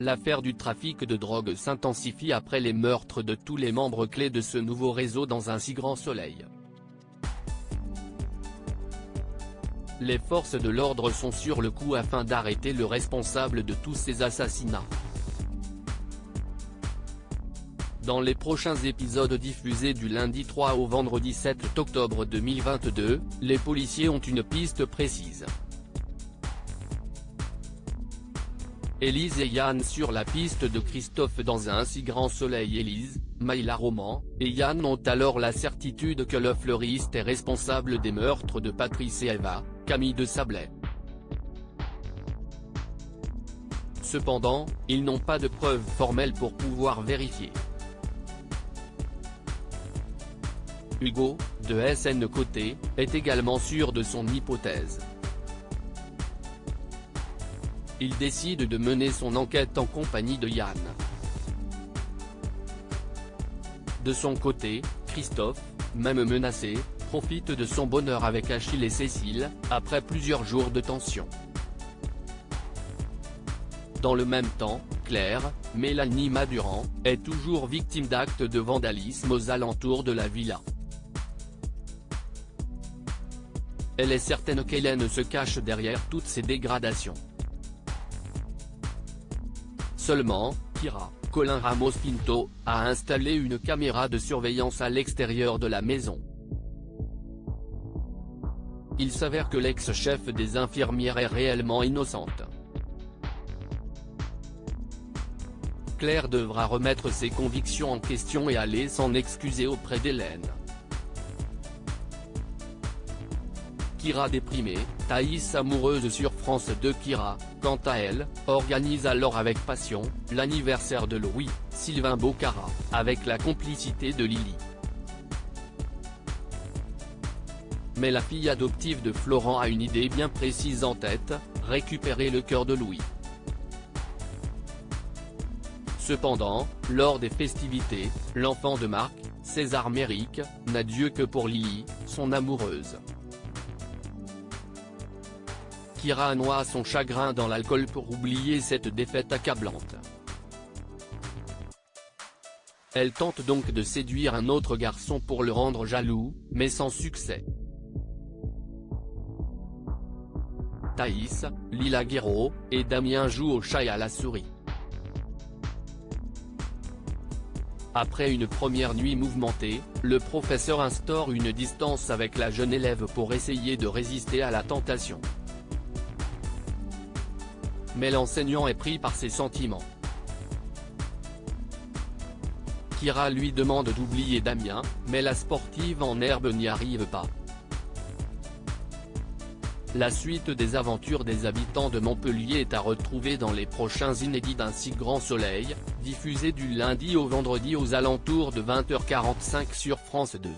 l'affaire du trafic de drogue s'intensifie après les meurtres de tous les membres clés de ce nouveau réseau dans un si grand soleil. Les forces de l'ordre sont sur le coup afin d'arrêter le responsable de tous ces assassinats. Dans les prochains épisodes diffusés du lundi 3 au vendredi 7 octobre 2022, les policiers ont une piste précise. Élise et Yann sur la piste de Christophe dans un si grand soleil. Élise, Maïla Roman, et Yann ont alors la certitude que le fleuriste est responsable des meurtres de Patrice et Eva, Camille de Sablé. Cependant, ils n'ont pas de preuves formelles pour pouvoir vérifier. Hugo, de SN Côté, est également sûr de son hypothèse. Il décide de mener son enquête en compagnie de Yann. De son côté, Christophe, même menacé, profite de son bonheur avec Achille et Cécile, après plusieurs jours de tension. Dans le même temps, Claire, Mélanie Madurand, est toujours victime d'actes de vandalisme aux alentours de la villa. Elle est certaine qu'Hélène se cache derrière toutes ces dégradations. Seulement, Kira, Colin Ramos Pinto, a installé une caméra de surveillance à l'extérieur de la maison. Il s'avère que l'ex-chef des infirmières est réellement innocente. Claire devra remettre ses convictions en question et aller s'en excuser auprès d'Hélène. Kira déprimée, Thaïs amoureuse sur France 2. Kira, quant à elle, organise alors avec passion, l'anniversaire de Louis, Sylvain Bocara, avec la complicité de Lily. Mais la fille adoptive de Florent a une idée bien précise en tête, récupérer le cœur de Louis. Cependant, lors des festivités, l'enfant de Marc, César Méric, n'a d'yeux que pour Lily, son amoureuse. Kira noie son chagrin dans l'alcool pour oublier cette défaite accablante. Elle tente donc de séduire un autre garçon pour le rendre jaloux, mais sans succès. Thaïs, Lila Guéraud, et Damien jouent au chat et à la souris. Après une première nuit mouvementée, le professeur instaure une distance avec la jeune élève pour essayer de résister à la tentation. Mais l'enseignant est pris par ses sentiments. Kira lui demande d'oublier Damien, mais la sportive en herbe n'y arrive pas. La suite des aventures des habitants de Montpellier est à retrouver dans les prochains inédits d'un si grand soleil, diffusé du lundi au vendredi aux alentours de 20h45 sur France 2.